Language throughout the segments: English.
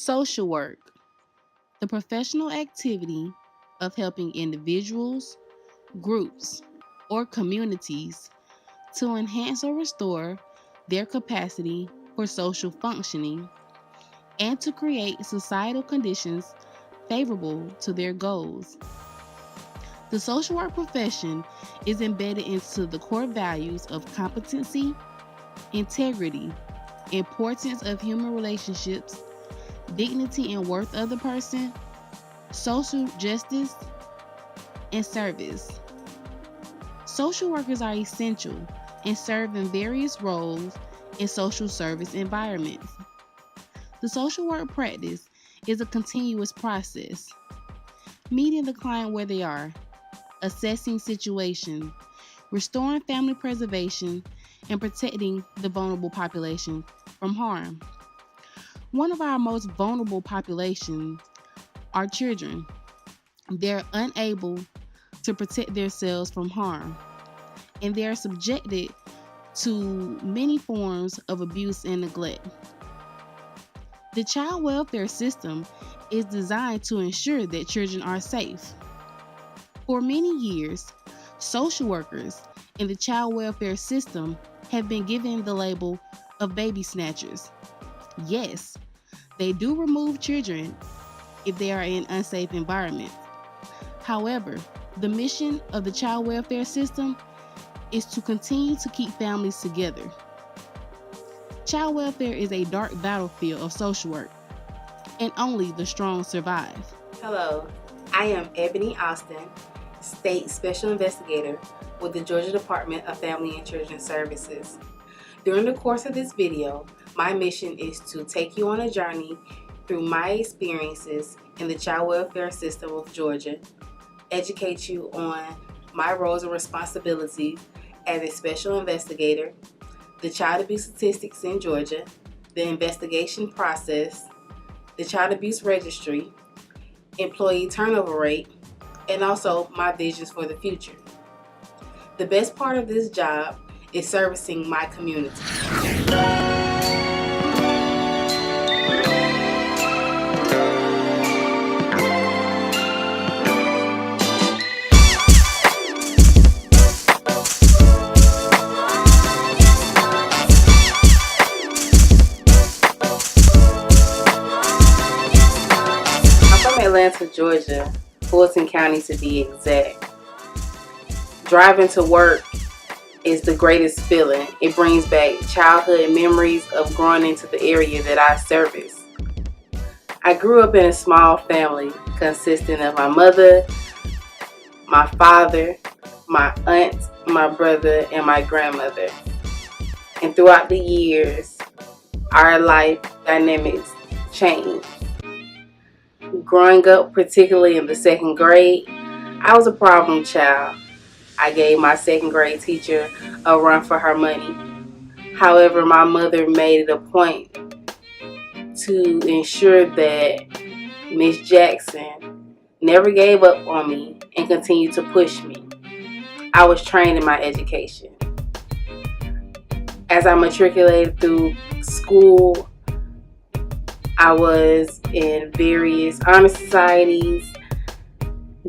Social work, the professional activity of helping individuals, groups, or communities to enhance or restore their capacity for social functioning and to create societal conditions favorable to their goals. The social work profession is embedded into the core values of competency, integrity, importance of human relationships, dignity and worth of the person, social justice, and service. Social workers are essential and serve in various roles in social service environments. The social work practice is a continuous process, meeting the client where they are, assessing situations, restoring family preservation, and protecting the vulnerable population from harm. One of our most vulnerable populations are children. They're unable to protect themselves from harm, and they are subjected to many forms of abuse and neglect. The child welfare system is designed to ensure that children are safe. For many years, social workers in the child welfare system have been given the label of baby snatchers. Yes, they do remove children if they are in unsafe environments. However, the mission of the child welfare system is to continue to keep families together. Child welfare is a dark battlefield of social work, and only the strong survive. Hello, I am Eboni Austin, State Special Investigator with the Georgia Department of Family and Children Services. During the course of this video, my mission is to take you on a journey through my experiences in the child welfare system of Georgia, educate you on my roles and responsibilities as a special investigator, the child abuse statistics in Georgia, the investigation process, the child abuse registry, employee turnover rate, and also my visions for the future. The best part of this job is servicing my community. Atlanta, Georgia, Fulton County to be exact. Driving to work is the greatest feeling. It brings back childhood memories of growing into the area that I service. I grew up in a small family consisting of my mother, my father, my aunt, my brother, and my grandmother. And throughout the years, our life dynamics changed. Growing up, particularly in the second grade, I was a problem child. I gave my second grade teacher a run for her money. However, my mother made it a point to ensure that Miss Jackson never gave up on me and continued to push me. I was trained in my education. As I matriculated through school, I was in various honor societies,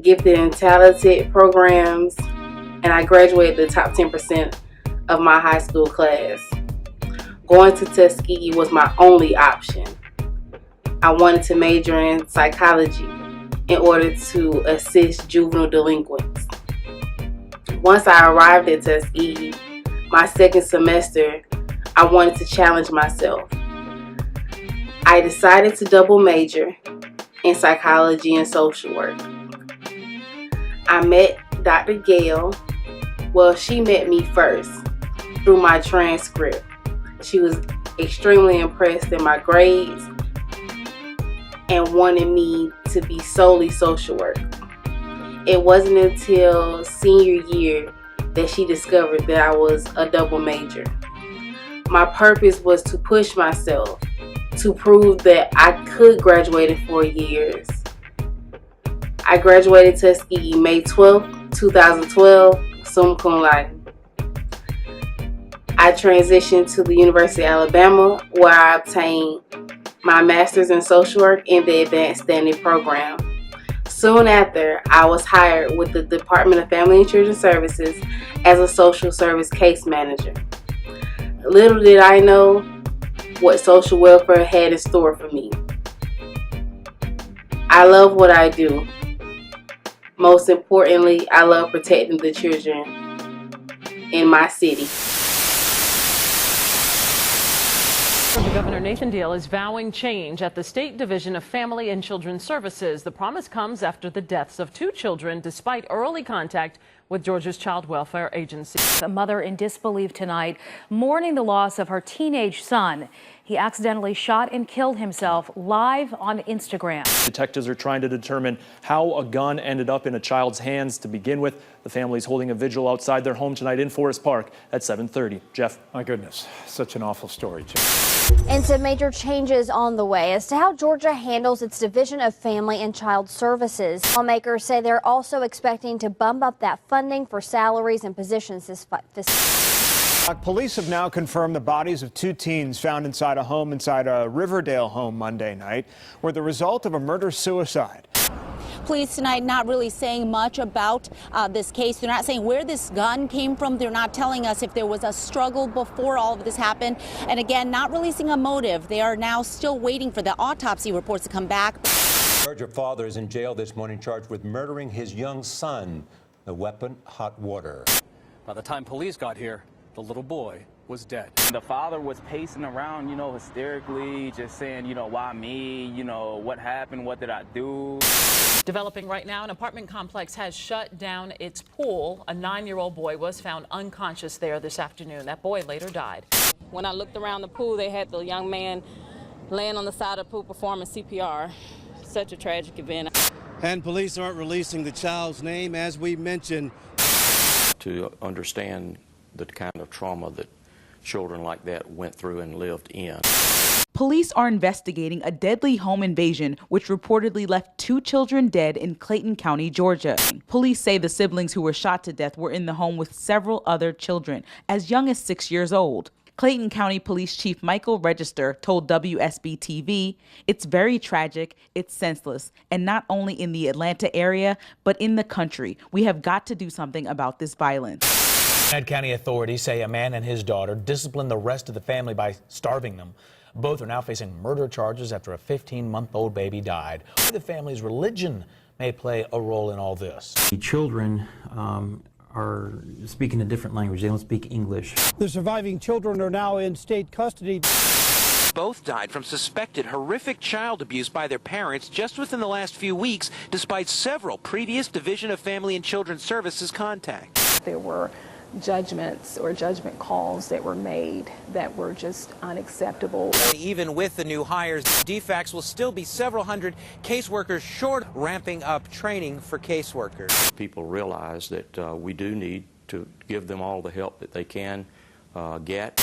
gifted and talented programs, and I graduated the top 10% of my high school class. Going to Tuskegee was my only option. I wanted to major in psychology in order to assist juvenile delinquents. Once I arrived at Tuskegee, my second semester, I wanted to challenge myself. I decided to double major in psychology and social work. I met Dr. Gale. Well, she met me first through my transcript. She was extremely impressed in my grades and wanted me to be solely social work. It wasn't until senior year that she discovered that I was a double major. My purpose was to push myself, to prove that I could graduate in 4 years. I graduated Tuskegee May 12, 2012, summa cum laude. I transitioned to the University of Alabama, where I obtained my master's in social work in the advanced standing program. Soon after, I was hired with the Department of Family and Children Services as a social service case manager. Little did I know what social welfare had in store for me. I love what I do. Most importantly, I love protecting the children in my city. Governor Nathan Deal is vowing change at the State Division of Family and Children Services. The promise comes after the deaths of 2 children despite early contact with Georgia's Child Welfare Agency. A mother in disbelief tonight, mourning the loss of her teenage son. He accidentally shot and killed himself live on Instagram. Detectives are trying to determine how a gun ended up in a child's hands to begin with. The family's holding a vigil outside their home tonight in Forest Park at 7:30. Jeff. My goodness, such an awful story. And some major changes on the way as to how Georgia handles its Division of Family and Child Services. Lawmakers say they're also expecting to bump up that funding for salaries and positions this Police have now confirmed the bodies of 2 teens found inside a Riverdale home Monday night were the result of a murder-suicide. Police tonight not really saying much about this case. They're not saying where this gun came from. They're not telling us if there was a struggle before all of this happened. And again, not releasing a motive. They are now still waiting for the autopsy reports to come back. Georgia father is in jail this morning charged with murdering his young son. The weapon, hot water. By the time police got here, the little boy was dead. The father was pacing around, hysterically, just saying, why me? What happened? What did I do? Developing right now, an apartment complex has shut down its pool. A 9-year-old boy was found unconscious there this afternoon. That boy later died. When I looked around the pool, they had the young man laying on the side of the pool performing CPR. Such a tragic event. And police aren't releasing the child's name, as we mentioned. To understand the kind of trauma that children like that went through and lived in. Police are investigating a deadly home invasion which reportedly left 2 children dead in Clayton County, Georgia. Police say the siblings who were shot to death were in the home with several other children as young as 6 years old. Clayton County Police Chief Michael Register told WSB-TV, "It's very tragic, it's senseless, and not only in the Atlanta area, but in the country. We have got to do something about this violence." Gwinnett County authorities say a man and his daughter disciplined the rest of the family by starving them. Both are now facing murder charges after a 15-month-old baby died. The family's religion may play a role in all this. The children are speaking a different language. They don't speak English. The surviving children are now in state custody. Both died from suspected horrific child abuse by their parents just within the last few weeks, despite several previous Division of Family and Children Services contacts. There were judgments or judgment calls that were made that were just unacceptable. Even with the new hires, DFACS will still be several hundred caseworkers short, ramping up training for caseworkers. People realize that we do need to give them all the help that they can get.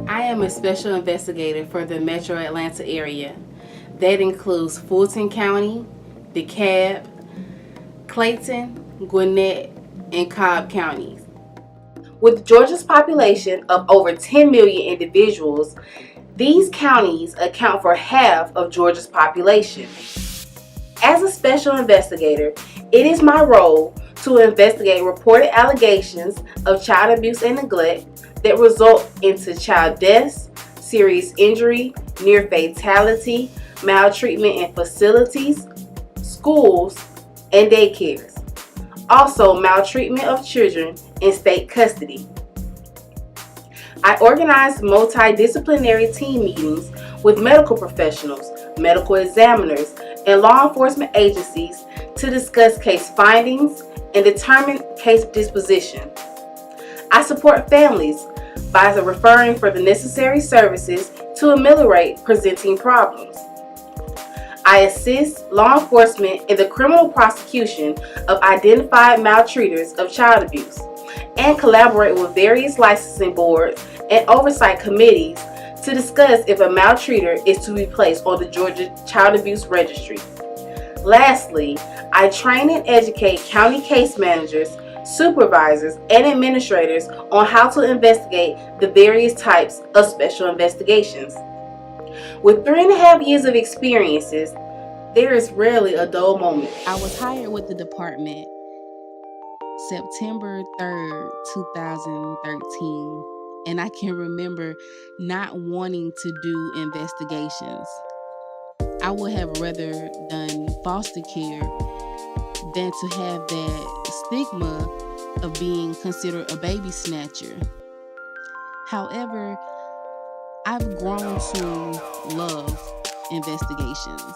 I am a special investigator for the Metro Atlanta area. That includes Fulton County, DeKalb, Clayton, Gwinnett, and Cobb counties. With Georgia's population of over 10 million individuals, these counties account for half of Georgia's population. As a special investigator, it is my role to investigate reported allegations of child abuse and neglect that result into child deaths, serious injury, near fatality, maltreatment in facilities, schools, and daycares. Also, maltreatment of children in state custody. I organize multidisciplinary team meetings with medical professionals, medical examiners, and law enforcement agencies to discuss case findings and determine case disposition. I support families by referring for the necessary services to ameliorate presenting problems. I assist law enforcement in the criminal prosecution of identified maltreaters of child abuse and collaborate with various licensing boards and oversight committees to discuss if a maltreater is to be placed on the Georgia Child Abuse Registry. Lastly, I train and educate county case managers, supervisors, and administrators on how to investigate the various types of special investigations. With 3.5 years of experiences, there is rarely a dull moment. I was hired with the department September 3rd, 2013, and I can remember not wanting to do investigations. I would have rather done foster care than to have that stigma of being considered a baby snatcher. However, I've grown to love investigations.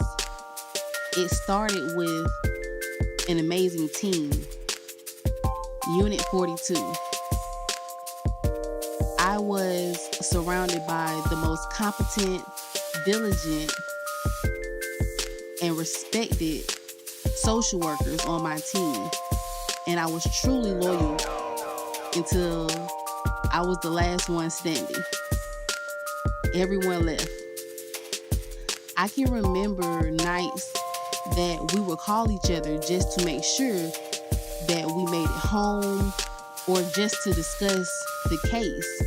It started with an amazing team, Unit 42. I was surrounded by the most competent, diligent, and respected social workers on my team. And I was truly loyal until I was the last one standing. Everyone left. I can remember nights that we would call each other just to make sure that we made it home or just to discuss the case.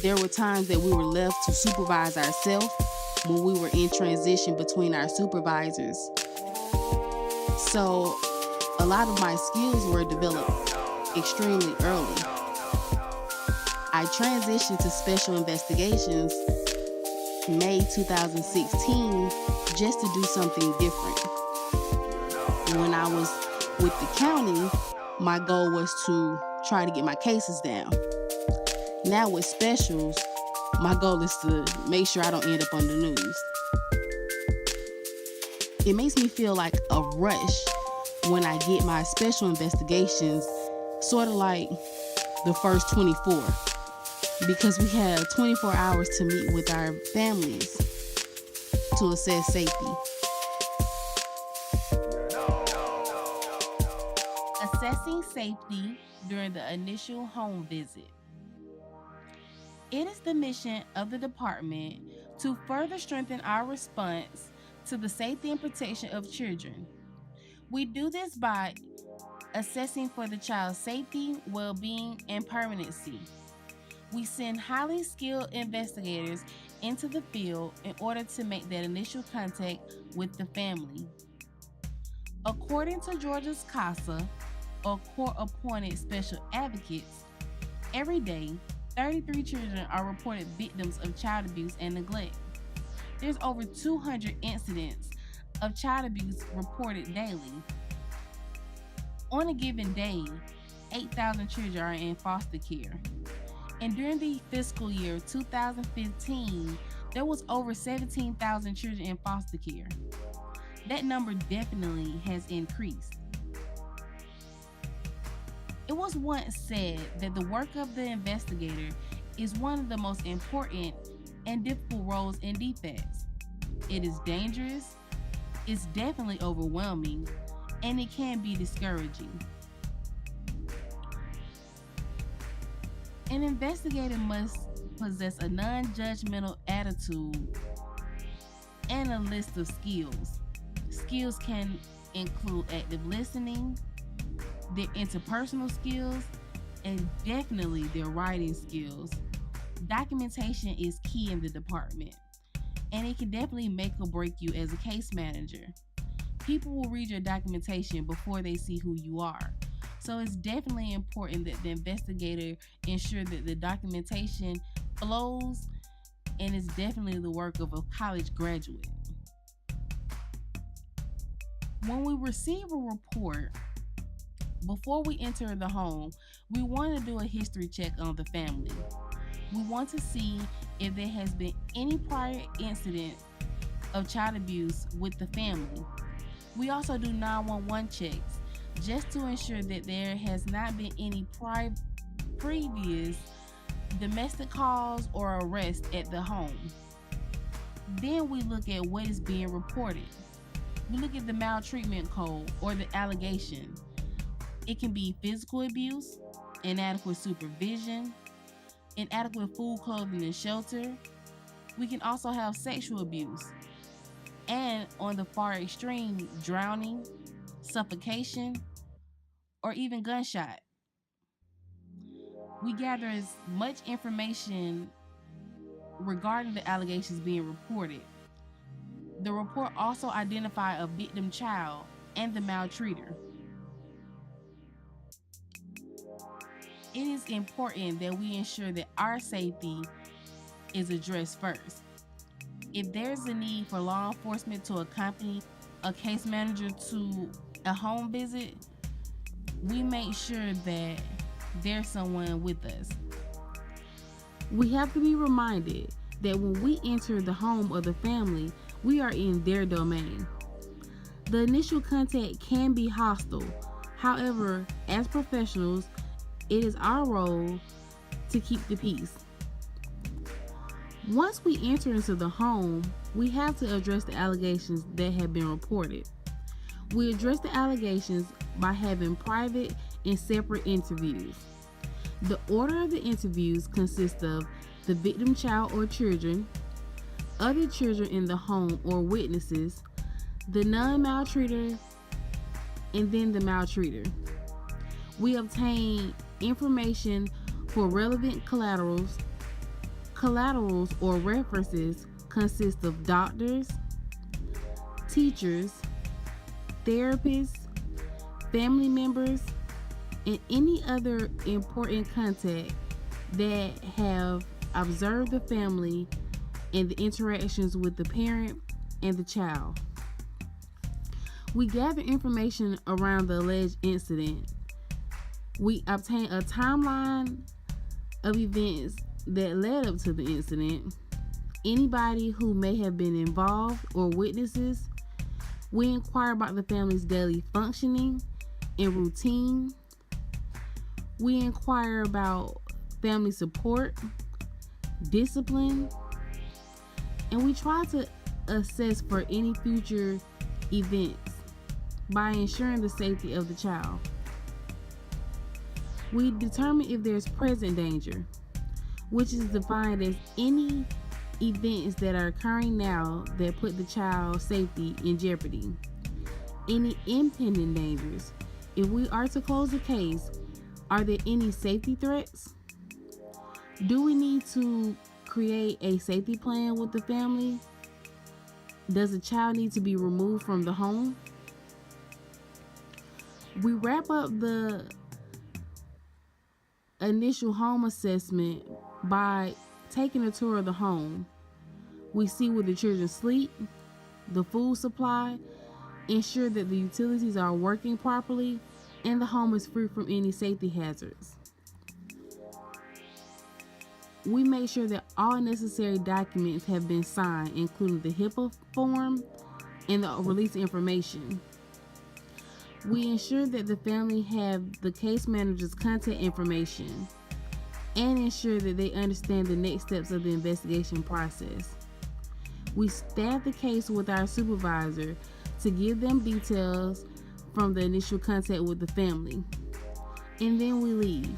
There were times that we were left to supervise ourselves when we were in transition between our supervisors. So a lot of my skills were developed extremely early. I transitioned to special investigations May 2016 just to do something different. When I was with the county, my goal was to try to get my cases down. Now with specials, my goal is to make sure I don't end up on the news. It makes me feel like a rush when I get my special investigations, sort of like the first 24, because we have 24 hours to meet with our families to assess safety. Assessing safety during the initial home visit. It is the mission of the department to further strengthen our response to the safety and protection of children. We do this by assessing for the child's safety, well-being, and permanency. We send highly skilled investigators into the field in order to make that initial contact with the family. According to Georgia's CASA, or court-appointed special advocates, every day, 33 children are reported victims of child abuse and neglect. There's over 200 incidents of child abuse reported daily. On a given day, 8,000 children are in foster care. And during the fiscal year 2015, there was over 17,000 children in foster care. That number definitely has increased. It was once said that the work of the investigator is one of the most important and difficult roles in defense. It is dangerous, it's definitely overwhelming, and it can be discouraging. An investigator must possess a non-judgmental attitude and a list of skills. Skills can include active listening, their interpersonal skills, and definitely their writing skills. Documentation is key in the department, and it can definitely make or break you as a case manager. People will read your documentation before they see who you are. So it's definitely important that the investigator ensure that the documentation flows, and it's definitely the work of a college graduate. When we receive a report, before we enter the home, we want to do a history check on the family. We want to see if there has been any prior incident of child abuse with the family. We also do 911 checks just to ensure that there has not been any previous domestic calls or arrests at the home. Then we look at what is being reported. We look at the maltreatment code or the allegation. It can be physical abuse, inadequate supervision, inadequate food, clothing, and shelter. We can also have sexual abuse. and on the far extreme, drowning, suffocation, or even gunshot. We gather as much information regarding the allegations being reported. The report also identified a victim child and the maltreater. It is important that we ensure that our safety is addressed first. If there's a need for law enforcement to accompany a case manager to a home visit, we make sure that there's someone with us. We have to be reminded that when we enter the home of the family, we are in their domain. The initial contact can be hostile. However, as professionals, it is our role to keep the peace. Once we enter into the home, we have to address the allegations that have been reported. We address the allegations by having private and separate interviews. The order of the interviews consists of the victim child or children, other children in the home or witnesses, the non-maltreater, and then the maltreater. We obtain information for relevant collaterals. Collaterals or references consist of doctors, teachers, therapists, family members, and any other important contact that have observed the family and the interactions with the parent and the child. We gather information around the alleged incident. We obtain a timeline of events that led up to the incident, anybody who may have been involved or witnesses. We inquire about the family's daily functioning and routine. We inquire about family support, discipline, and we try to assess for any future events by ensuring the safety of the child. We determine if there's present danger, which is defined as any events that are occurring now that put the child's safety in jeopardy. Any impending dangers. If we are to close the case, are there any safety threats? Do we need to create a safety plan with the family? Does the child need to be removed from the home? We wrap up the initial home assessment by taking a tour of the home. We see where the children sleep, the food supply, ensure that the utilities are working properly, and the home is free from any safety hazards. We make sure that all necessary documents have been signed, including the HIPAA form and the release information. We ensure that the family have the case manager's contact information and ensure that they understand the next steps of the investigation process. We staff the case with our supervisor to give them details from the initial contact with the family, and then we leave.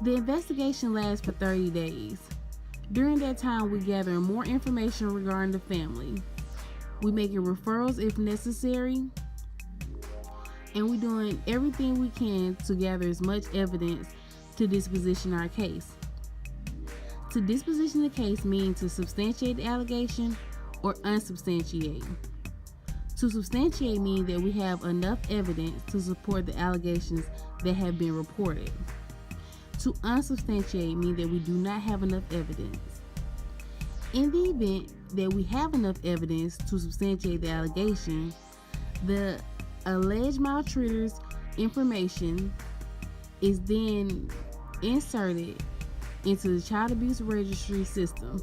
The investigation lasts for 30 days. During that time, we gather more information regarding the family. We making referrals if necessary, and we're doing everything we can to gather as much evidence to disposition our case. To disposition the case means to substantiate the allegation or unsubstantiate. To substantiate means that we have enough evidence to support the allegations that have been reported. To unsubstantiate means that we do not have enough evidence. In the event that we have enough evidence to substantiate the allegation, the alleged maltreater's information is then inserted into the child abuse registry system.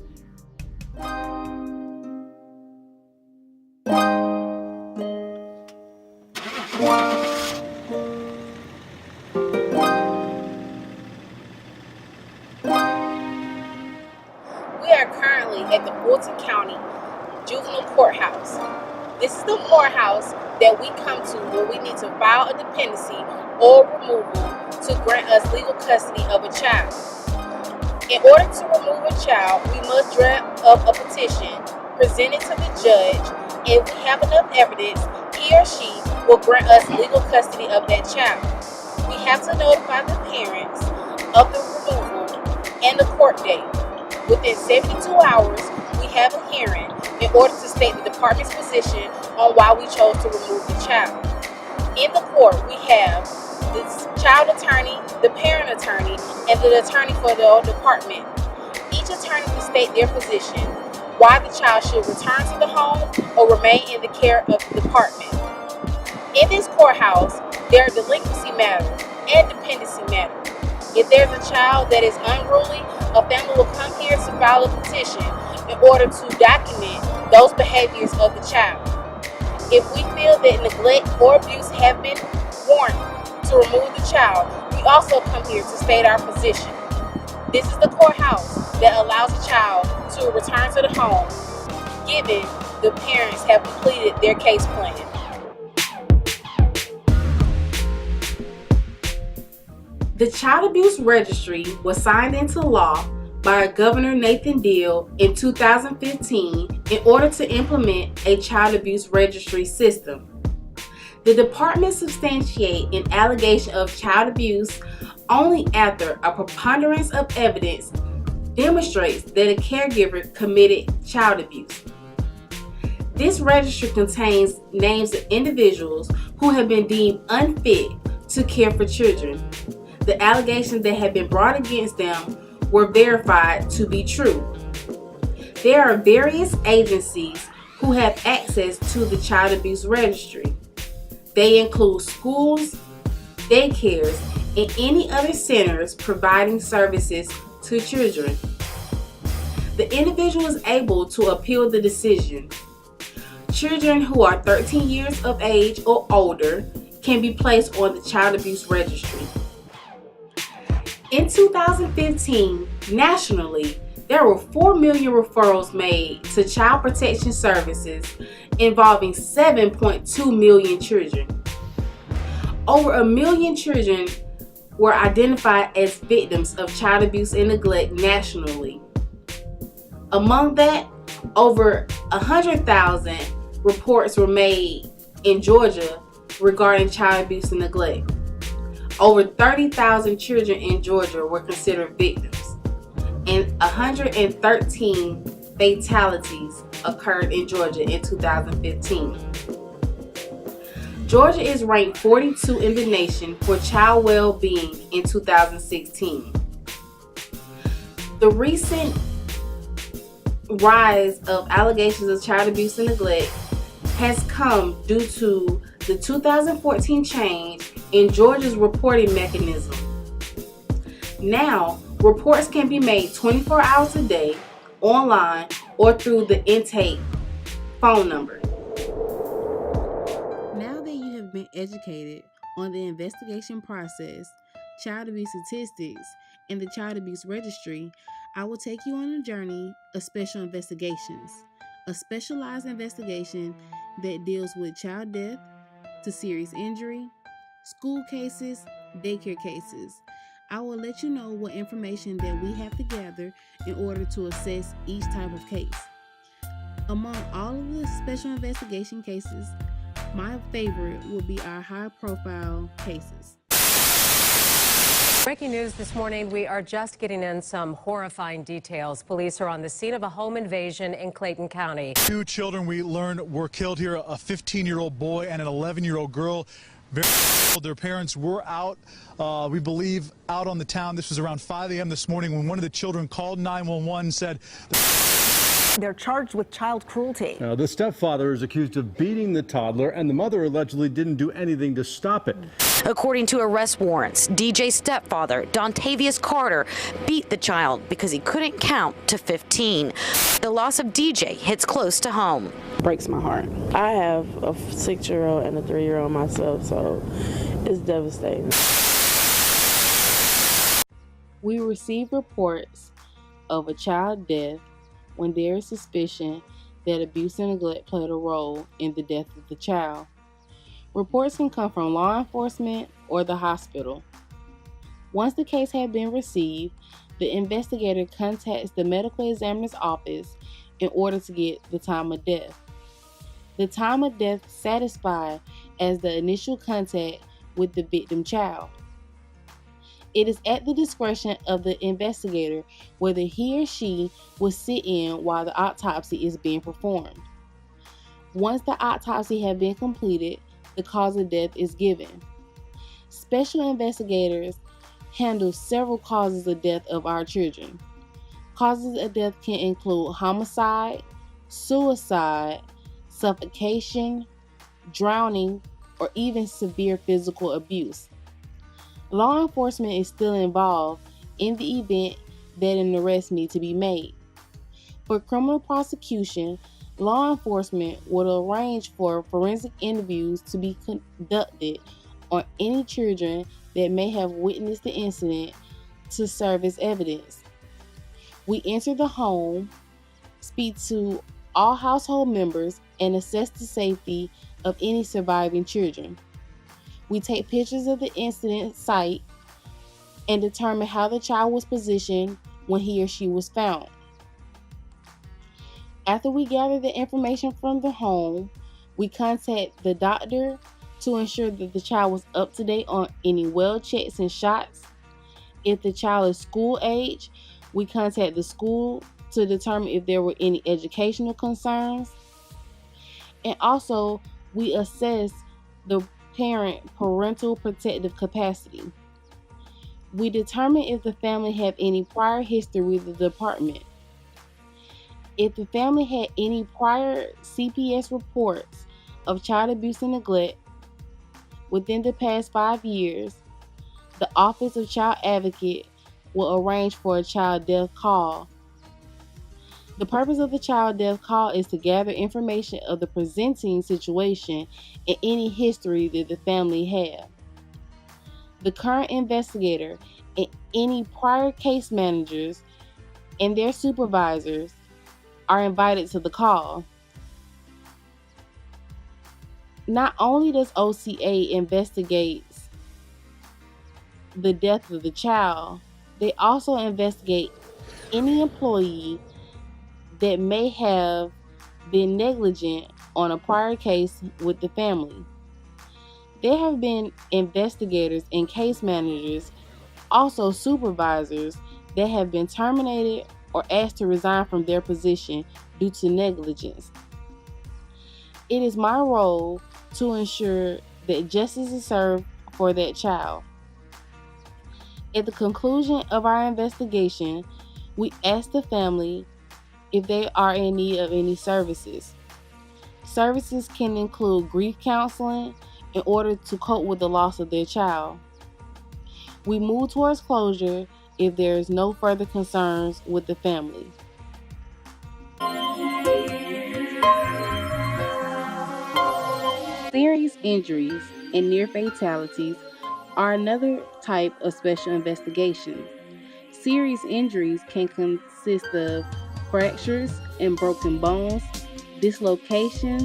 At the Fulton County Juvenile Courthouse. This is the courthouse that we come to when we need to file a dependency or removal to grant us legal custody of a child. In order to remove a child, we must draft up a petition presented to the judge, and we have enough evidence, he or she will grant us legal custody of that child. We have to notify the parents of the removal and the court date. Within 72 hours, we have a hearing in order to state the department's position on why we chose to remove the child. In the court, we have the child attorney, the parent attorney, and the attorney for the department. Each attorney will state their position, why the child should return to the home or remain in the care of the department. In this courthouse, there are delinquency matters and dependency matters. If there's a child that is unruly, a family will come here to file a petition in order to document those behaviors of the child. If we feel that neglect or abuse have been warranted to remove the child, we also come here to state our position. This is the courthouse that allows a child to return to the home, given the parents have completed their case plan. The Child Abuse Registry was signed into law by Governor Nathan Deal in 2015 in order to implement a child abuse registry system. The department substantiates an allegation of child abuse only after a preponderance of evidence demonstrates that a caregiver committed child abuse. This registry contains names of individuals who have been deemed unfit to care for children. The allegations that have been brought against them were verified to be true. There are various agencies who have access to the Child Abuse Registry. They include schools, daycares, and any other centers providing services to children. The individual is able to appeal the decision. Children who are 13 years of age or older can be placed on the Child Abuse Registry. In 2015, nationally, there were 4 million referrals made to Child Protection Services involving 7.2 million children. Over 1 million children were identified as victims of child abuse and neglect nationally. Among that, over 100,000 reports were made in Georgia regarding child abuse and neglect. Over 30,000 children in Georgia were considered victims, and 113 fatalities occurred in Georgia in 2015. Georgia is ranked 42 in the nation for child well-being in 2016. The recent rise of allegations of child abuse and neglect has come due to the 2014 change in Georgia's reporting mechanism. Now, reports can be made 24 hours a day, online, or through the intake phone number. Now that you have been educated on the investigation process, child abuse statistics, and the Child Abuse Registry, I will take you on a journey of special investigations, a specialized investigation that deals with child death to serious injury, school cases, daycare cases. I will let you know what information that we have to gather in order to assess each type of case. Among all of the special investigation cases, my favorite will be our high-profile cases. Breaking news this morning, we are just getting in some horrifying details. Police are on the scene of a home invasion in Clayton County. 2 children we learned were killed here, a 15-year-old boy and an 11-year-old girl. Their parents were out, we believe, out on the town. This was around 5 a.m. this morning when one of the children called 911 and said they're charged with child cruelty. The stepfather is accused of beating the toddler, and the mother allegedly didn't do anything to stop it. According to arrest warrants, DJ's stepfather, Dontavius Carter, beat the child because he couldn't count to 15. The loss of DJ hits close to home. Breaks my heart. I have a 6-year-old and a 3-year-old myself, so it's devastating. We receive reports of a child death when there is suspicion that abuse and neglect played a role in the death of the child. Reports can come from law enforcement or the hospital. Once the case has been received, the investigator contacts the medical examiner's office in order to get the time of death. The time of death satisfied as the initial contact with the victim child. It is at the discretion of the investigator whether he or she will sit in while the autopsy is being performed. Once the autopsy has been completed, the cause of death is given. Special investigators handle several causes of death of our children. Causes of death can include homicide, suicide, suffocation, drowning, or even severe physical abuse. Law enforcement is still involved in the event that an arrest needs to be made. For criminal prosecution, law enforcement will arrange for forensic interviews to be conducted on any children that may have witnessed the incident to serve as evidence. We enter the home, speak to all household members, and assess the safety of any surviving children. We take pictures of the incident site and determine how the child was positioned when he or she was found. After we gather the information from the home, we contact the doctor to ensure that the child was up to date on any well checks and shots. If the child is school age, we contact the school to determine if there were any educational concerns. And also, we assess the parental protective capacity. We determine if the family have any prior history with the department. If the family had any prior CPS reports of child abuse and neglect within the past 5 years, the Office of Child Advocate will arrange for a child death call. The purpose of the child death call is to gather information of the presenting situation and any history that the family have. The current investigator and any prior case managers and their supervisors are invited to the call. Not only does OCA investigate the death of the child, they also investigate any employee that may have been negligent on a prior case with the family. There have been investigators and case managers, also supervisors, that have been terminated or asked to resign from their position due to negligence. It is my role to ensure that justice is served for that child. At the conclusion of our investigation, we ask the family if they are in need of any services. Services can include grief counseling in order to cope with the loss of their child. We move towards closure if there is no further concerns with the family. Serious injuries and near fatalities are another type of special investigation. Serious injuries can consist of fractures and broken bones, dislocations,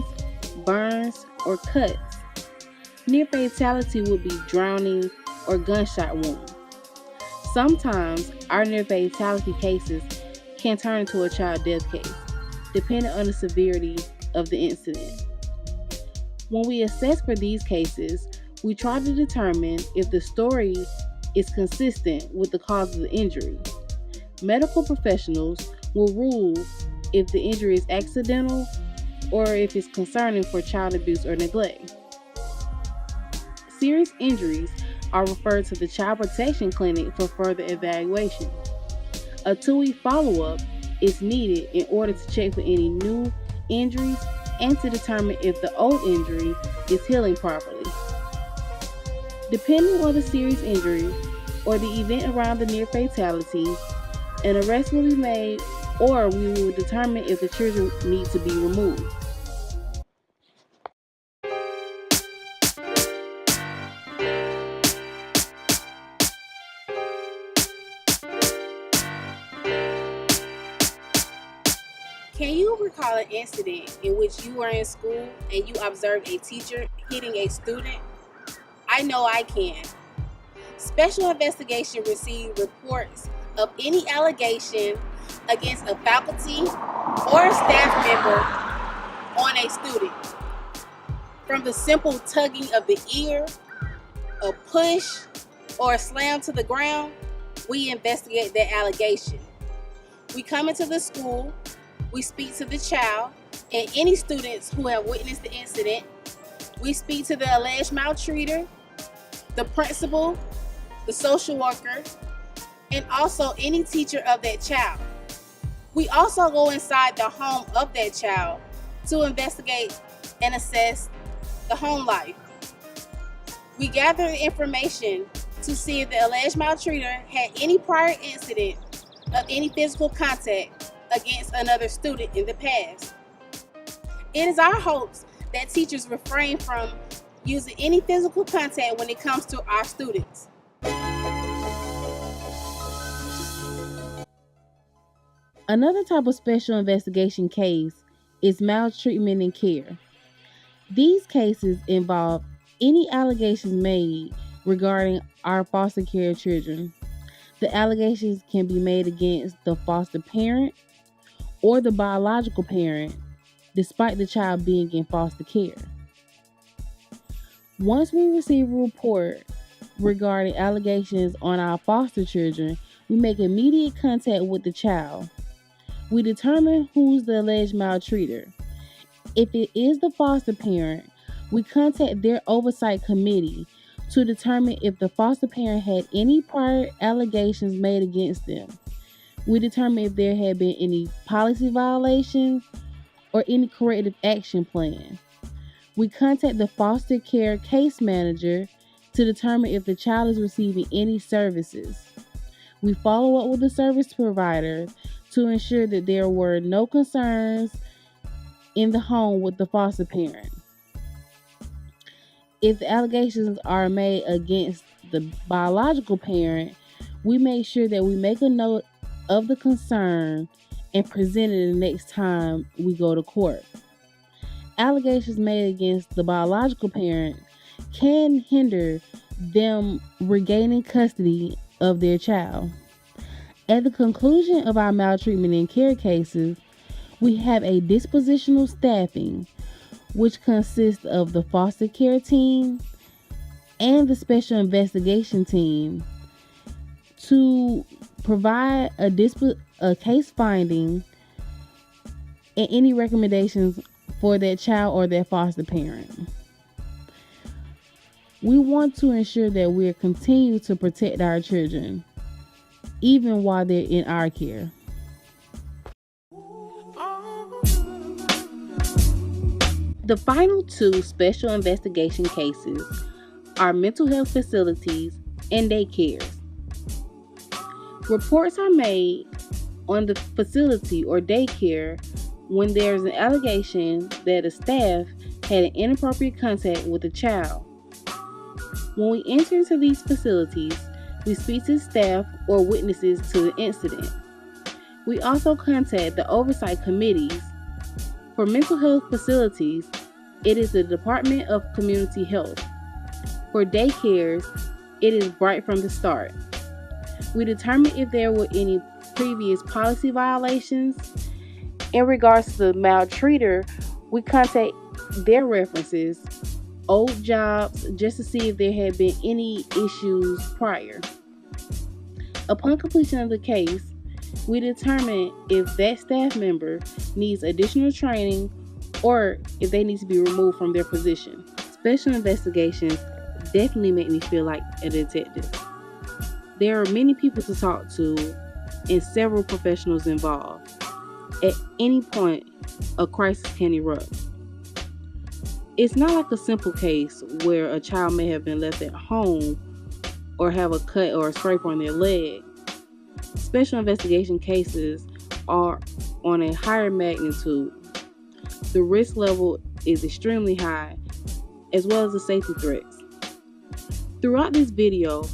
burns, or cuts. Near fatality would be drowning or gunshot wound. Sometimes our near fatality cases can turn into a child death case, depending on the severity of the incident. When we assess for these cases, we try to determine if the story is consistent with the cause of the injury. Medical professionals will rule if the injury is accidental or if it's concerning for child abuse or neglect. Serious injuries are referred to the Child Protection Clinic for further evaluation. A 2-week follow-up is needed in order to check for any new injuries and to determine if the old injury is healing properly. Depending on the serious injury or the event around the near fatality, an arrest will be made or we will determine if the children need to be removed. Can you recall an incident in which you were in school and you observed a teacher hitting a student? I know I can. Special Investigation received reports of any allegation against a faculty, or a staff member on a student. From the simple tugging of the ear, a push, or a slam to the ground, we investigate that allegation. We come into the school, we speak to the child and any students who have witnessed the incident. We speak to the alleged maltreater, the principal, the social worker, and also any teacher of that child. We also go inside the home of that child to investigate and assess the home life. We gather information to see if the alleged maltreater had any prior incident of any physical contact against another student in the past. It is our hopes that teachers refrain from using any physical contact when it comes to our students. Another type of special investigation case is maltreatment and care. These cases involve any allegations made regarding our foster care children. The allegations can be made against the foster parent or the biological parent, despite the child being in foster care. Once we receive a report regarding allegations on our foster children, we make immediate contact with the child. We determine who's the alleged maltreater. If it is the foster parent, we contact their oversight committee to determine if the foster parent had any prior allegations made against them. We determine if there had been any policy violations or any corrective action plan. We contact the foster care case manager to determine if the child is receiving any services. We follow up with the service provider to ensure that there were no concerns in the home with the foster parent. If the allegations are made against the biological parent, we make sure that we make a note of the concern and present it the next time we go to court. Allegations made against the biological parent can hinder them regaining custody of their child. At the conclusion of our maltreatment and care cases, we have a dispositional staffing, which consists of the foster care team and the special investigation team, to provide a case finding and any recommendations for that child or their foster parent. We want to ensure that we continue to protect our children, even while they're in our care. The final two special investigation cases are mental health facilities and daycares. Reports are made on the facility or daycare when there is an allegation that a staff had an inappropriate contact with a child. When we enter into these facilities, we speak to staff or witnesses to the incident. We also contact the oversight committees. For mental health facilities, it is the Department of Community Health. For daycares, it is right from the start. We determine if there were any previous policy violations. In regards to the maltreater, we contact their references, old jobs, just to see if there had been any issues prior. Upon completion of the case, we determine if that staff member needs additional training or if they need to be removed from their position. Special investigations definitely make me feel like a detective. There are many people to talk to and several professionals involved. At any point, a crisis can erupt. It's not like a simple case where a child may have been left at home or have a cut or a scrape on their leg. Special investigation cases are on a higher magnitude. The risk level is extremely high, as well as the safety threats. Throughout this video,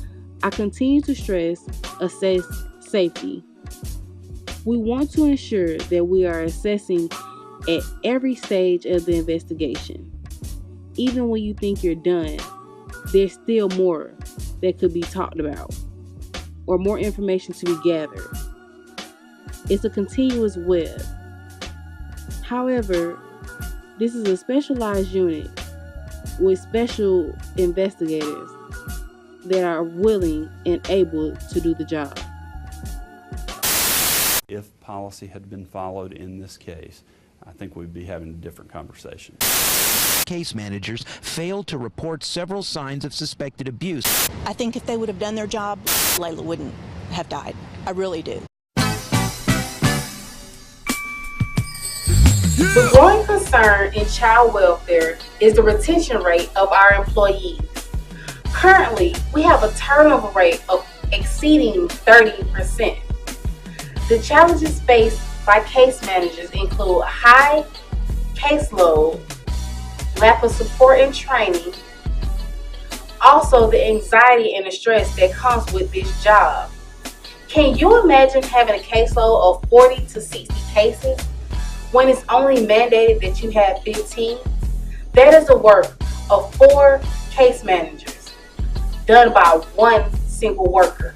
I continue to stress assess safety. We want to ensure that we are assessing at every stage of the investigation. Even when you think you're done, there's still more that could be talked about or more information to be gathered. It's a continuous web. However, this is a specialized unit with special investigators that are willing and able to do the job. If policy had been followed in this case, I think we'd be having a different conversation. Case managers failed to report several signs of suspected abuse. I think if they would have done their job, Layla wouldn't have died. I really do. The growing concern in child welfare is the retention rate of our employees. Currently, we have a turnover rate of exceeding 30%. The challenges faced by case managers include high caseload, lack of support and training, also the anxiety and the stress that comes with this job. Can you imagine having a caseload of 40 to 60 cases when it's only mandated that you have 15? That is the work of 4 case managers done by one single worker.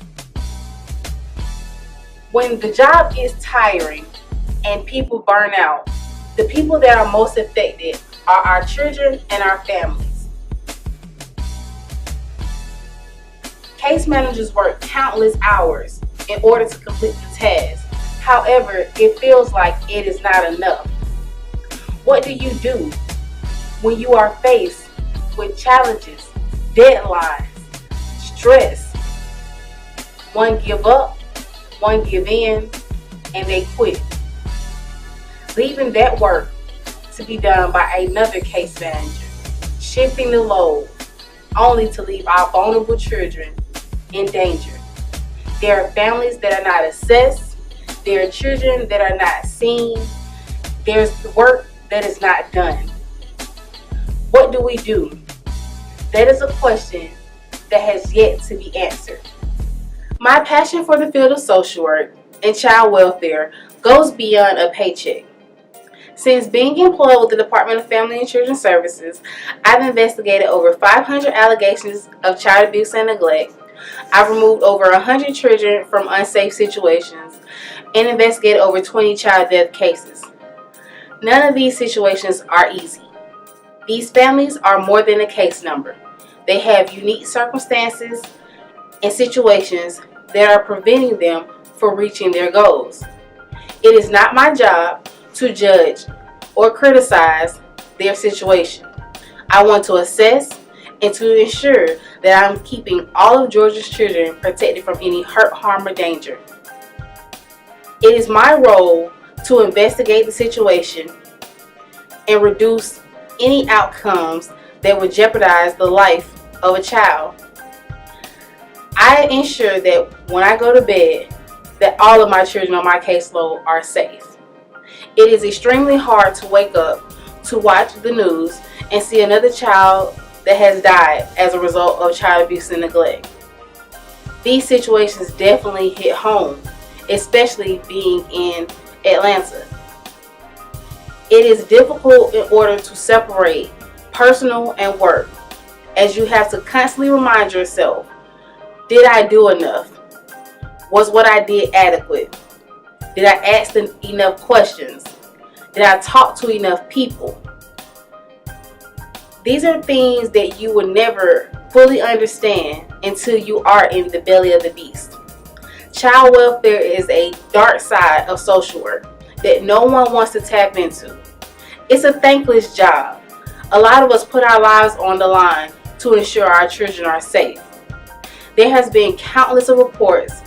When the job is tiring and people burn out, the people that are most affected are our children and our families. Case managers work countless hours in order to complete the task. However, it feels like it is not enough. What do you do when you are faced with challenges, deadlines, stress? One give up, one give in, and they quit, leaving that work to be done by another case manager, shifting the load, only to leave our vulnerable children in danger. There are families that are not assessed, there are children that are not seen, there's work that is not done. What do we do? That is a question that has yet to be answered. My passion for the field of social work and child welfare goes beyond a paycheck. Since being employed with the Department of Family and Children Services, I've investigated over 500 allegations of child abuse and neglect. I've removed over 100 children from unsafe situations and investigated over 20 child death cases. None of these situations are easy. These families are more than a case number. They have unique circumstances and situations that are preventing them from reaching their goals. It is not my job to judge or criticize their situation. I want to assess and to ensure that I'm keeping all of Georgia's children protected from any hurt, harm, or danger. It is my role to investigate the situation and reduce any outcomes that would jeopardize the life of a child. I ensure that when I go to bed, that all of my children on my caseload are safe. It is extremely hard to wake up to watch the news and see another child that has died as a result of child abuse and neglect. These situations definitely hit home, especially being in Atlanta. It is difficult in order to separate personal and work, as you have to constantly remind yourself, did I do enough? Was what I did adequate? Did I ask enough questions? Did I talk to enough people? These are things that you will never fully understand until you are in the belly of the beast. Child welfare is a dark side of social work that no one wants to tap into. It's a thankless job. A lot of us put our lives on the line to ensure our children are safe. There has been countless of reports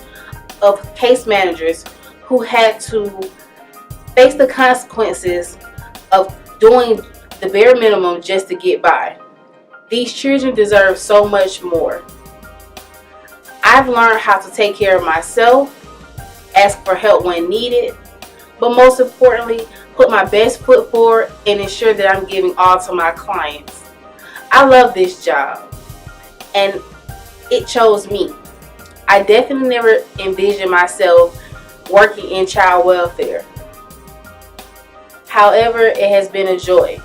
of case managers who had to face the consequences of doing the bare minimum just to get by. These children deserve so much more. I've learned how to take care of myself, ask for help when needed, but most importantly, put my best foot forward and ensure that I'm giving all to my clients. I love this job, and it chose me. I definitely never envisioned myself working in child welfare. However, it has been a joy.